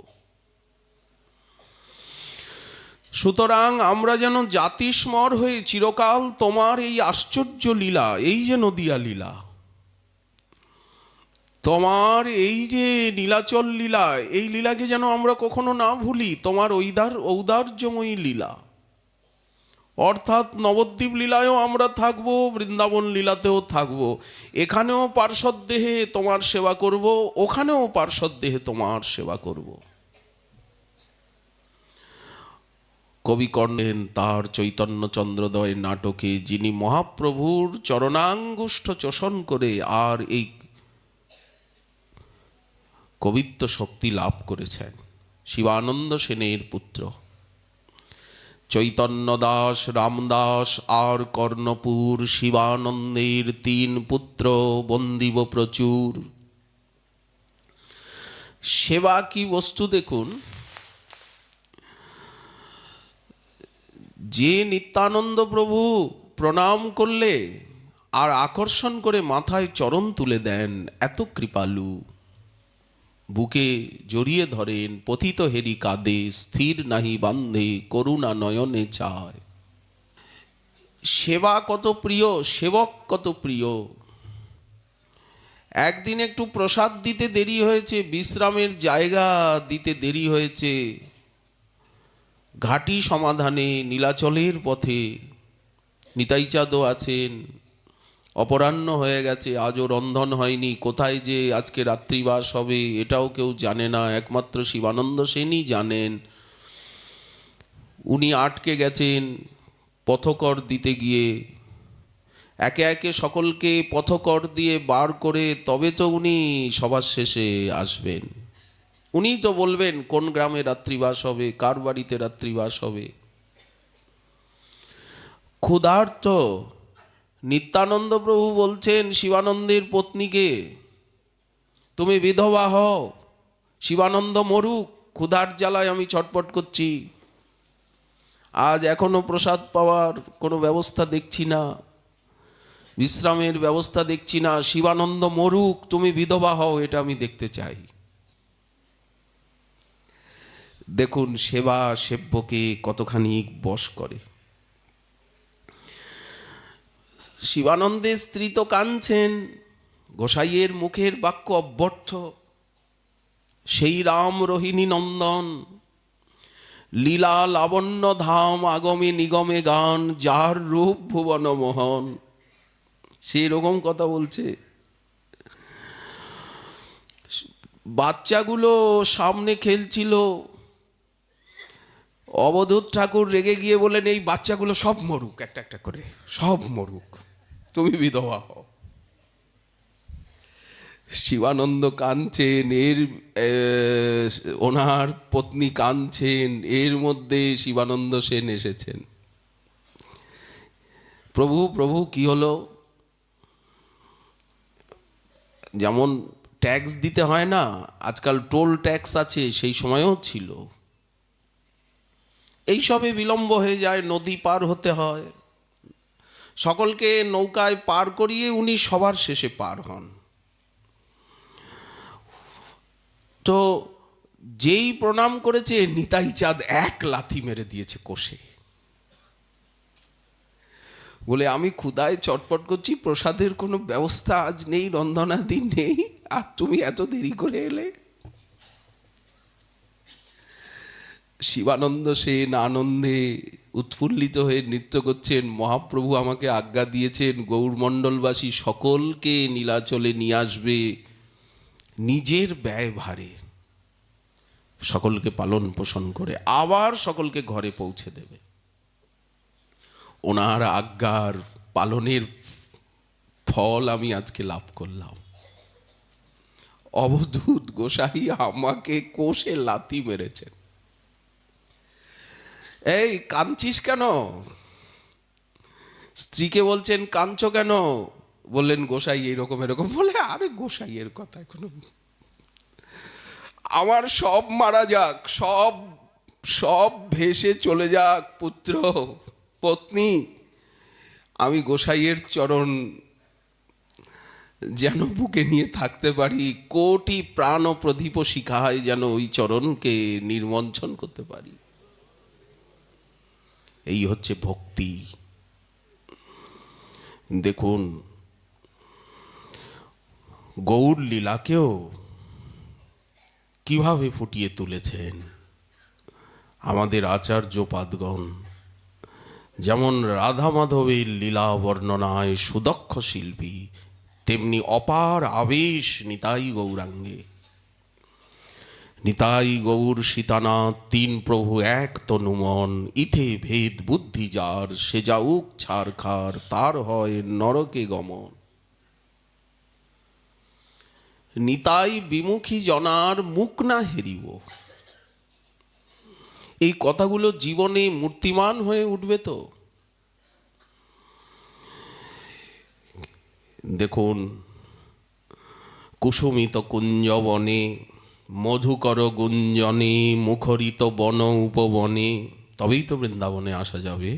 সুতরাং আমরা যেন জাতিস্মর হয়ে চিরকাল তোমার এই আশ্চর্য লীলা, এই যে নদিয়া লীলা, তোমার এই যে নীলাচল লীলা, এই লীলাকে যেন আমরা কখনো না ভুলি। তোমার ঔদার্যময়ী লীলা, অর্থাৎ নবদ্বীপ লীলায়ও আমরা থাকবো, বৃন্দাবন লীলাতেও থাকবো, এখানেও পার্ষদ দেহে তোমার সেবা করব, ওখানেও পার্ষদ দেহে তোমার সেবা করব। কবি কর্ণেন তার চৈতন্য চন্দ্রোদয় নাটকে, যিনি মহাপ্রভুর চরণাঙ্গুষ্ঠ চোষণ করে আর এই কবিত্ব শক্তি লাভ করেছেন, শিবানন্দ সেনের পুত্র চৈতন্য দাস, রামদাস আর কর্ণপুর, শিবানন্দের 3 পুত্র বন্দিব প্রচুর। সেবা কি বস্তু দেখুন, যে নিত্যানন্দ প্রভু প্রণাম করলে আর আকর্ষণ করে মাথায় চরণ তুলে দেন, এত কৃপালু, বুকে জড়িয়ে ধরেন, পতিত হেরি কাঁদে, স্থির নাহি বান্ধে, করুণা নয়নে চায়। সেবা কত প্রিয়, সেবক কত প্রিয়। একদিন একটু প্রসাদ দিতে দেরি হয়েছে, বিশ্রামের জায়গা দিতে দেরি হয়েছে, ঘাটি সমাধানে নীলাচলের পথে নিতাইচাঁদও আছেন, অপরাহ্ন হয়ে গেছে, আজও রন্ধন হয়নি, কোথায় যে আজকে রাত্রিবাস হবে এটাও কেউ জানে না, একমাত্র শিবানন্দ সেনই জানেন। উনি আটকে গেছেন পথকর দিতে গিয়ে, একে একে সকলকে পথকর দিয়ে বার করে তবে তো উনি সবার শেষে আসবেন। উনি তো বলবেন কোন গ্রামে রাত্রিবাস হবে, কার বাড়িতে রাত্রিবাস হবে। ক্ষুধার্ত নিত্যানন্দ প্রভু বলছেন শিবানন্দের পত্নীকে, তুমি বিধবা হও, শিবানন্দ মরুক, ক্ষুধার জ্বালায় আমি ছটপট করছি, আজ এখনো প্রসাদ পাওয়ার কোনো ব্যবস্থা দেখছি না, বিশ্রামের ব্যবস্থা দেখছি না, শিবানন্দ মরুক, তুমি বিধবা হও, এটা আমি দেখতে চাই। দেখুন সেবা সেব্যকে কতখানি বশ করে। শিবানন্দের স্ত্রী তো কাঁদছেন, গোসাইয়ের মুখের বাক্য অব্যর্থ, সেই রাম রোহিণী নন্দন, লীলা লাবণ্য ধাম, আগমে নিগমে গান, যার রূপ ভুবন মোহন। সেই রকম কথা বলছে। বাচ্চাগুলো সামনে খেলছিল, অবধূত ঠাকুর রেগে গিয়ে বলেন এই বাচ্চাগুলো সব মরুক, একটা একটা করে সব মরুক, তুমি বিধবা হও। শিবানন্দ কাঁদছেন, ওনার পত্নী কাঁদছেন, এর মধ্যে শিবানন্দ সেন এসেছেন। প্রভু প্রভু কি হলো? যেমন ট্যাক্স দিতে হয় না, আজকাল টোল ট্যাক্স আছে, সেই সময়ও ছিল। এইসবে বিলম্ব হয়ে যায়, নদী পার হতে হয়, সকলকে নৌকায় পার করিয়ে উনি সবার শেষে পার হন। তো যেই প্রণাম করেছে, নিতাই চাঁদ এক লাথি মেরে দিয়েছে কষে, বলে আমি ক্ষুধায় চটপট করছি, প্রসাদের কোনো ব্যবস্থা আজ নেই, রন্ধনাদি নেই, আর তুমি এত দেরি করে এলে। শিবানন্দ সেন আনন্দে উৎফুল্লিত হয়ে নৃত্য করছেন, মহাপ্রভু আমাকে আজ্ঞা দিয়েছেন গৌরমণ্ডলবাসী সকলকে নীলাচলে নিয়ে আসবে, নিজের ব্যয় ভারে সকলকে পালন পোষণ করে আবার সকলকে ঘরে পৌঁছে দেবে। ওনার আজ্ঞার পালনের ফল আমি আজকে লাভ করলাম। অবধূত গোসাই আমাকে কোষে লাথি মেরেছেন। এই কাঁদছিস কেন? স্ত্রীকে বলছেন কাঁদছো কেন? বললেন গোসাই এইরকম এরকম। বলে আরে গোসাইয়ের কথা কোনো, আমার সব মারা যাক, সব সব ভেসে চলে যাক, পুত্র পত্নী, আমি গোসাইয়ের চরণ যেন বুকে নিয়ে থাকতে পারি, কোটি প্রাণ ও প্রদীপ শিখায় যেন ওই চরণকে নির্মঞ্চন করতে পারি। এই হচ্ছে ভক্তি। দেখুন গৌর লীলাকেও কিভাবে ফুটিয়ে তুলেছেন আমাদের আচার্য পাদগণ। যেমন রাধা মাধবের লীলা বর্ণনায় সুদক্ষ শিল্পী, তেমনি অপার আবেশ নিতাই গৌরাঙ্গে। নিতাই গৌর সীতানাথ তিন প্রভু এক তনুমন, ইথে ভেদ বুদ্ধি যার, সে যাউক ছাড়খার, তার হয় নরকে গমন। নিতাই বিমুখী জনার মুখ না হেরিব, এই কথাগুলো জীবনে মূর্তিমান হয়ে উঠবে তো। দেখুন কুসুমিত কুঞ্জবনে মধুকর গুঞ্জনে মুখরিত বন উপবনে, তবেই তো বৃন্দাবনে আসা যাবে।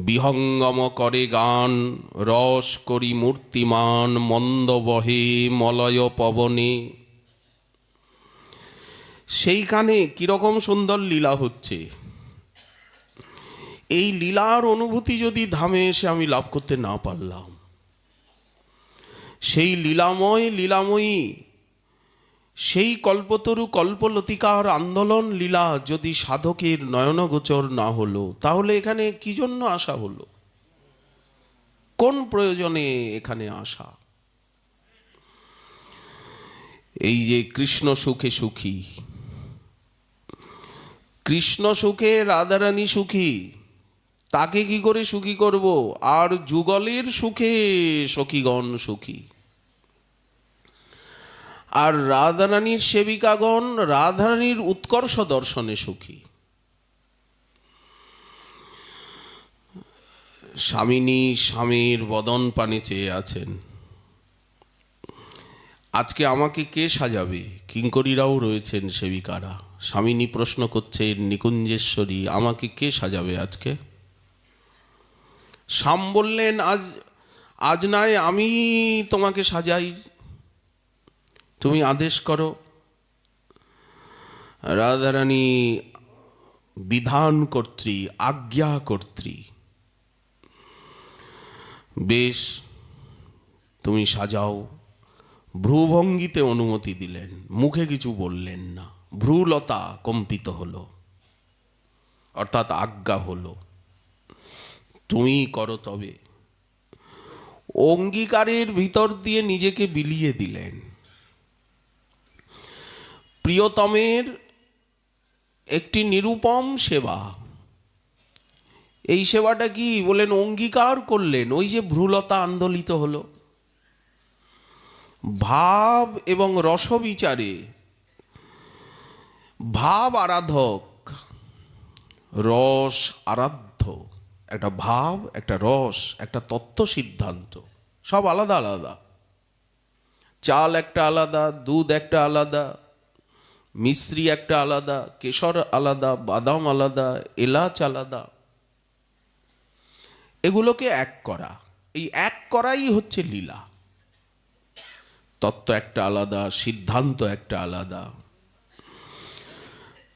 বিহঙ্গম করে গান রস করি মূর্তিমান, মন্দ বহে মলয় পবনে। সেইখানে কিরকম সুন্দর লীলা হচ্ছে, এই লীলার অনুভূতি যদি ধামে এসে আমি লাভ করতে না পারলাম, সেই লীলাময়ী সেই কল্পতরু কল্পলতিকার আন্দোলন লীলা যদি সাধকের নয়নগোচর না হলো, তাহলে এখানে কি জন্য আসা হলো? কোন প্রয়োজনে এখানে আসা? এই যে কৃষ্ণ সুখে সুখী, কৃষ্ণ সুখে রাধারানী সুখী, তাকে কি করে সুখী করব? আর যুগলের সুখে সখীগণ সুখী, আর রাধারানীর সেবিকাগণ রাধারানীর উৎকর্ষ দর্শনে সুখী। স্বামিনী স্বামীর বদন পানে চেয়ে আছেন, আজকে আমাকে কে সাজাবে? কিঙ্করীরাও রয়েছেন, সেবিকারা। স্বামিনী প্রশ্ন করছেন, নিকুঞ্জেশ্বরী আমাকে কে সাজাবে আজকে? শ্যাম বললেন, আজ নয় আমি তোমাকে সাজাই, তুমি আদেশ করো। রাধারানী বিধান কর্ত্রী, আজ্ঞা কর্ত্রী। বেশ, তুমি সাজাও। ভ্রুভঙ্গিতে অনুমতি দিলেন, মুখে কিছু বললেন না। ভ্রুলতা কম্পিত হলো, অর্থাৎ আজ্ঞা হলো, তুমি করো তবে। অঙ্গীকারের ভিতর দিয়ে নিজেকে বিলিয়ে দিলেন। প্রিয়তমের একটি নিরুপম সেবা, এই সেবাটা কি বলেন? অঙ্গীকার করলেন। ওই যে ভ্রুলতা আন্দোলিত হলো, ভাব এবং রসবিচারে ভাব আরাধক, রস আরাধ্য। একটা ভাব, একটা রস, একটা তত্ত্ব সিদ্ধান্ত, সব আলাদা আলাদা। চাল একটা আলাদা, দুধ একটা আলাদা, মিশ্রি একটা আলাদা, কেশর আলাদা, বাদাম আলাদা, এলাচ আলাদা। এগুলোকে এক করা, এই এক করাই হচ্ছে লীলা। তত্ত্ব একটা আলাদা, সিদ্ধান্ত একটা আলাদা।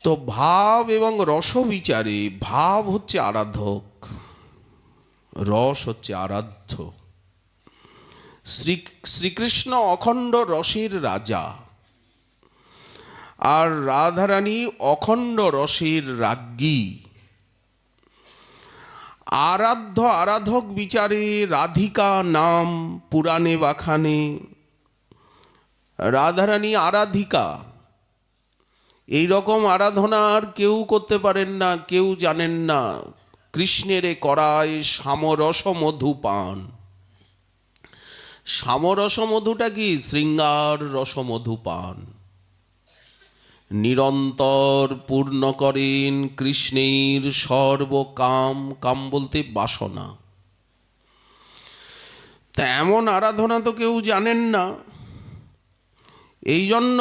তো ভাব এবং রস বিচারে ভাব হচ্ছে আরাধক, রস হচ্ছে আরাধ্য। শ্রীকৃষ্ণ অখণ্ড রসের রাজা, আর রাধারানী অখণ্ড রসের রাজ্ঞী। আরাধ্য আরাধক বিচারে রাধিকা নাম পুরাণে বাখানে। রাধারানী আরাধিকা, এই রকম আরাধনা আর কেউ করতে পারেন না, কেউ জানেন না। কৃষ্ণের করায় সামরস মধু পান। সামরস মধুটা কি? শৃঙ্গার রসমধু পান। নিরন্তর পূর্ণ করেন কৃষ্ণের সর্বকাম, কাম বলতে বাসনা। তা এমন আরাধনা তো কেউ জানেন না। এই জন্য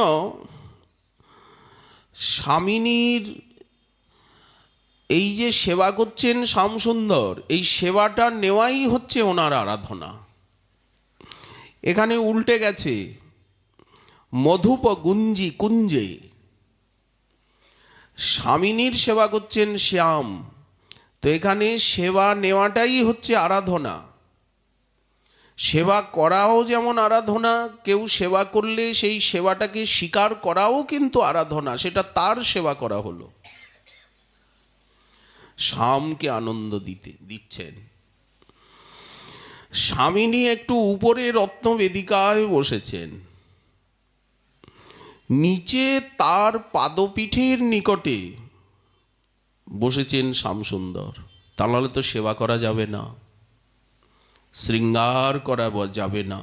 স্বামিনীর এই যে সেবা করছেন শ্যামসুন্দর, এই সেবাটা নেওয়াই হচ্ছে ওনার আরাধনা। এখানে উল্টে গেছে, মধুপ গুঞ্জি কুঞ্জে। স্বামিনীর সেবা করছেন শ্যাম, তো এখানে সেবা নেওয়াটাই হচ্ছে আরাধনা। সেবা করাও যেমন আরাধনা, কেউ সেবা করলে সেই সেবাটাকে স্বীকার করাও কিন্তু আরাধনা, সেটা তার সেবা করা হলো। শ্যামকে আনন্দ দিচ্ছেন। স্বামিনী একটু উপরে রত্নবেদিকায় বসেছেন, নিচে তার পাদপীঠের নিকটে বসেছেন শ্যামসুন্দর। তাহলে তো সেবা করা যাবে না, শৃঙ্গার করা যাবে না।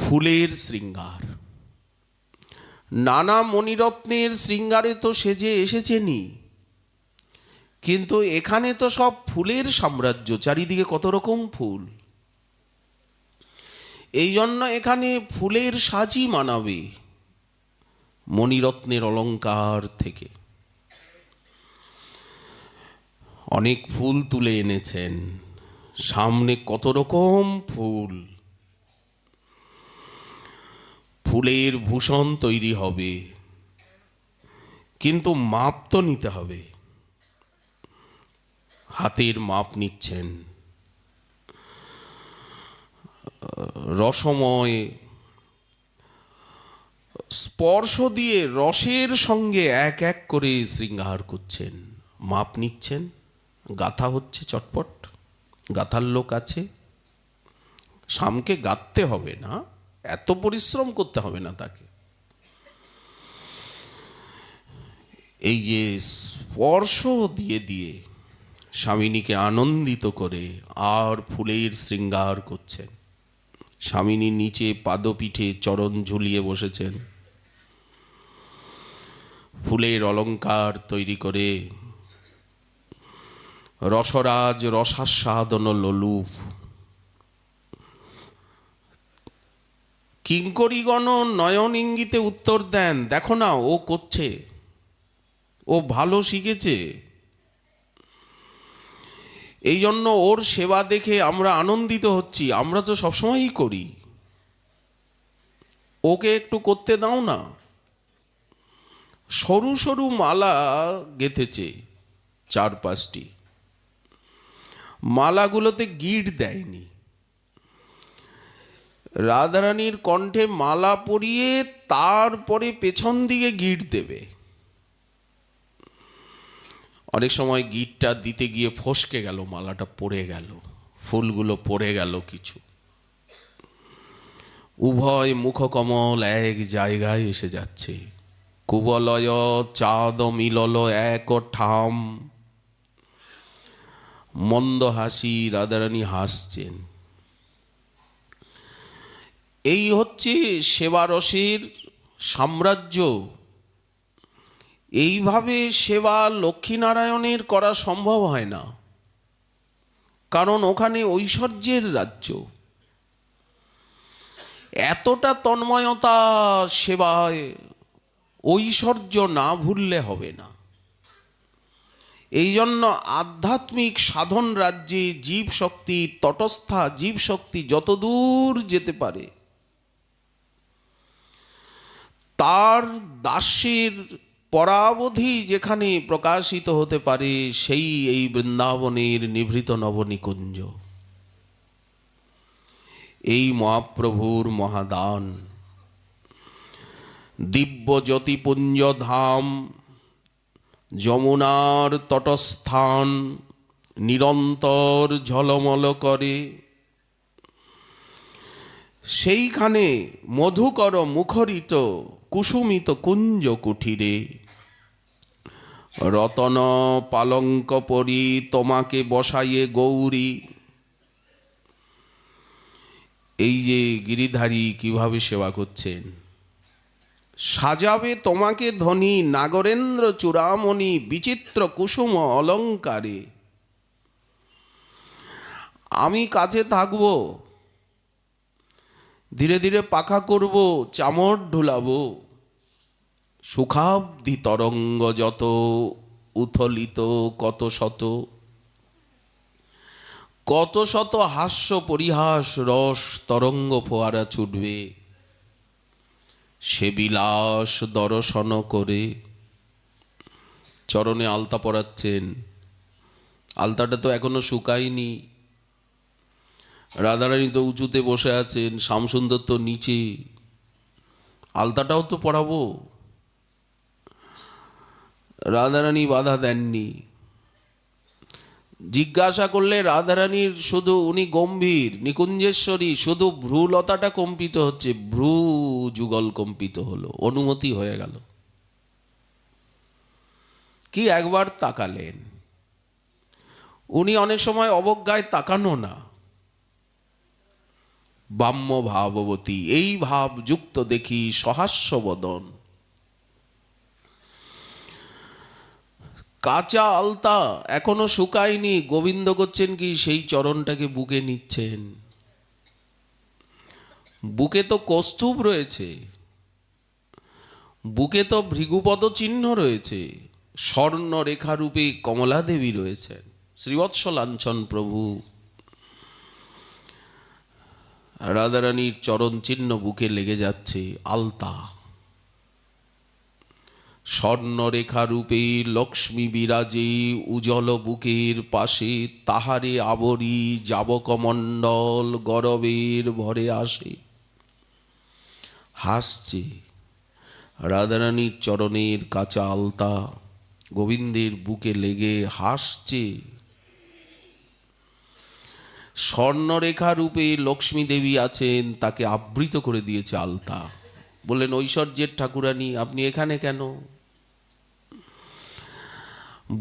ফুলের শৃঙ্গার, নানা মণিরত্নের শৃঙ্গারে তো সেজে এসেছেনই, কিন্তু এখানে তো সব ফুলের সাম্রাজ্য, চারিদিকে কত রকম ফুল। এই জন্য এখানে ফুলের সাজই মানাবে, মণিরত্নের অলংকার থেকে অনেক ফুল তুলে এনেছেন। সামনে কত রকম ফুল, ফুলের ভূষণ তৈরি হবে, কিন্তু মাপ তো নিতে হবে। হাতের মাপ নিচ্ছেন, রসময় স্পর্শ দিয়ে রসের সঙ্গে এক এক করে শৃঙ্গার করছেন, মাপ নিচ্ছেন। গাথা হচ্ছে চটপট, গাথার লোক আছে, শামকে গাঁথতে হবে না, এত পরিশ্রম করতে হবে না তাকে। এই যে স্পর্শ দিয়ে দিয়ে স্বামিনীকে আনন্দিত করে আর ফুলের শৃঙ্গার করছেন। স্বামিনী নিচে পাদপীঠে চরণ ঝুলিয়ে বসেছেন, ফুলের অলংকার তৈরি করে রসরাজ রসাস্বাদন লোলুপ। কিঙ্করীগণ নয়ন ইঙ্গিতে উত্তর দেন, দেখো না ও করছে, ও ভালো শিখেছে, এই জন্য ওর সেবা দেখে আমরা আনন্দিত হচ্ছি, আমরা তো সবসময়ই করি, ওকে একটু করতে দাও না। সরু সরু মালা গেঁথেছে 4-5টি, মালাগুলোতে গিঁট দেয়নি। রাধারানীর কণ্ঠে মালা পরিয়ে তারপরে পেছন দিকে গিঁট দেবে। অনেক সময় গিঁটটা দিতে গিয়ে ফসকে গেল, মালাটা পড়ে গেল, ফুলগুলো পড়ে গেল কিছু। উভয় মুখকমল এক জায়গায় এসে যাচ্ছে। কুবলয় চাঁদ মিলল এক ঠাম, মন্দ হাসি, রাধারানী হাসছেন। এই হচ্ছে সেবারসের সাম্রাজ্য। এইভাবে সেবা লক্ষ্মীনারায়ণের করা সম্ভব হয় না, কারণ ওখানে ঐশ্বর্যের রাজ্য। এতটা তন্ময়তা সেবায় ঐশ্বর্য না ভুললে হবে না। এই জন্য আধ্যাত্মিক সাধন রাজ্যে জীব শক্তি, তটস্থা জীব শক্তি যতদূর যেতে পারে, তার দাস্যের পরাবধি যেখানে প্রকাশিত হতে পারে, সেই এই বৃন্দাবনের নিভৃত নবনিকুঞ্জ, এই মহাপ্রভুর মহাদান। দিব্য জ্যোতিপুঞ্জ ধাম, যমুনার তটস্থান নিরন্তর ঝলমল করে, সেইখানে মধুকর মুখরিত কুসুমিত কুঞ্জ কুঠিরে, রতন পালঙ্ক পরি তোমাকে বসাইয়ে গৌরী। এই যে গিরিধারী কিভাবে সেবা করছেন, সাজাবে তোমাকে ধনী নাগরেন্দ্র চূড়ামণি বিচিত্র কুসুম অলঙ্কারে। আমি কাছে থাকব, ধীরে ধীরে পাখা করব, চামর ঢুলাবো, সুখাব্ধি তরঙ্গ যত উথলিত কত শত, কত শত হাস্য পরিহাস রস তরঙ্গ ফোয়ারা ছুটবে, সে বিলাস দর্শন করে। চরণে আলতা পরাচ্ছেন, আলতাটা তো এখনো শুকায়নি। রাধারানী তো উঁচুতে বসে আছেন, শ্যামসুন্দর তো নিচে, আলতাটাও তো পরাবো। রাধারানী বাধা দেননি। জিজ্ঞাসা করলে রাধারানীর শুধু, উনি গম্ভীর নিকুঞ্জেশ্বরী, শুধু ভ্রুলতাটা কম্পিত হচ্ছে, ভ্রু যুগল কম্পিত হলো, অনুমতি হয়ে গেল। কি একবার তাকালেন, উনি অনেক সময় অবজ্ঞায় তাকানো না, বাম্য ভাববতী এই ভাব যুক্ত দেখি সহাস্য বদন। কাঁচা আলতা এখনো শুকায়নি, গোবিন্দ করছেন কি সেই চরণটাকে বুকে নিচ্ছেন। বুকে তো কৌস্তুভ রয়েছে, বুকে তো ভৃগুপদ চিহ্ন রয়েছে, স্বর্ণ রেখারূপে কমলা দেবী রয়েছেন, শ্রীবৎস লাঞ্ছন প্রভু। রাধারানীর চরণ চিহ্ন বুকে লেগে যাচ্ছে, আলতা। স্বর্ণরেখা রূপে লক্ষ্মী বিরাজে উজ্জ্বল বুকের পাশে, তাহারে আবরি যাবকমণ্ডল গরবের ভরে আসে। হাসছে, রাধারানীর চরণের কাঁচা আলতা গোবিন্দের বুকে লেগে হাসছে। স্বর্ণরেখা রূপে লক্ষ্মী দেবী আছেন, তাকে আবৃত করে দিয়েছে আলতা। বললেন, ঐশ্বর্যের ঠাকুরানী আপনি এখানে কেন?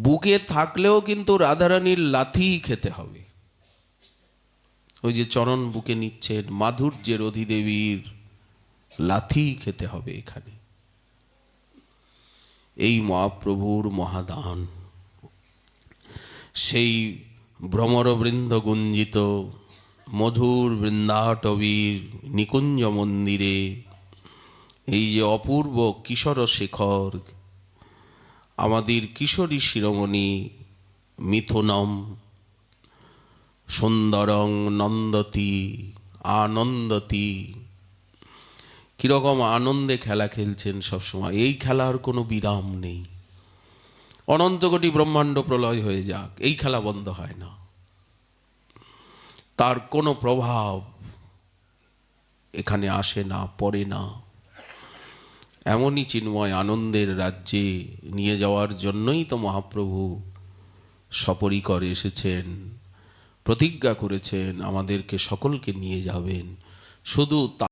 বুকে থাকলেও কিন্তু রাধারানীর লাথি খেতে হবে। ওই যে চরণ বুকে নিচ্ছেন, মাধুর্যের অধিদেবীর লাথি খেতে হবে এখানে। এই মহাপ্রভুর মহাদান, সেই ভ্রমরবৃন্দ গুঞ্জিত মধুর বৃন্দাটবীর নিকুঞ্জ মন্দিরে এই যে অপূর্ব কিশোর শেখর, আমাদের কিশোরী শিরোমণি মিথুনম সুন্দরং নন্দতি আনন্দতি, কিরকম আনন্দে খেলা খেলছেন সবসময়। এই খেলার কোনো বিরাম নেই। অনন্ত কোটি ব্রহ্মাণ্ড প্রলয় হয়ে যাক, এই খেলা বন্ধ হয় না। তার কোনো প্রভাব এখানে আসে না, পড়ে না। এমনই চিন্ময় আনন্দের রাজ্যে নিয়ে যাওয়ার জন্যই তো মহাপ্রভু সপরিকর এসেছেন, প্রতিজ্ঞা করেছেন আমাদেরকে সকলকে নিয়ে যাবেন। শুধু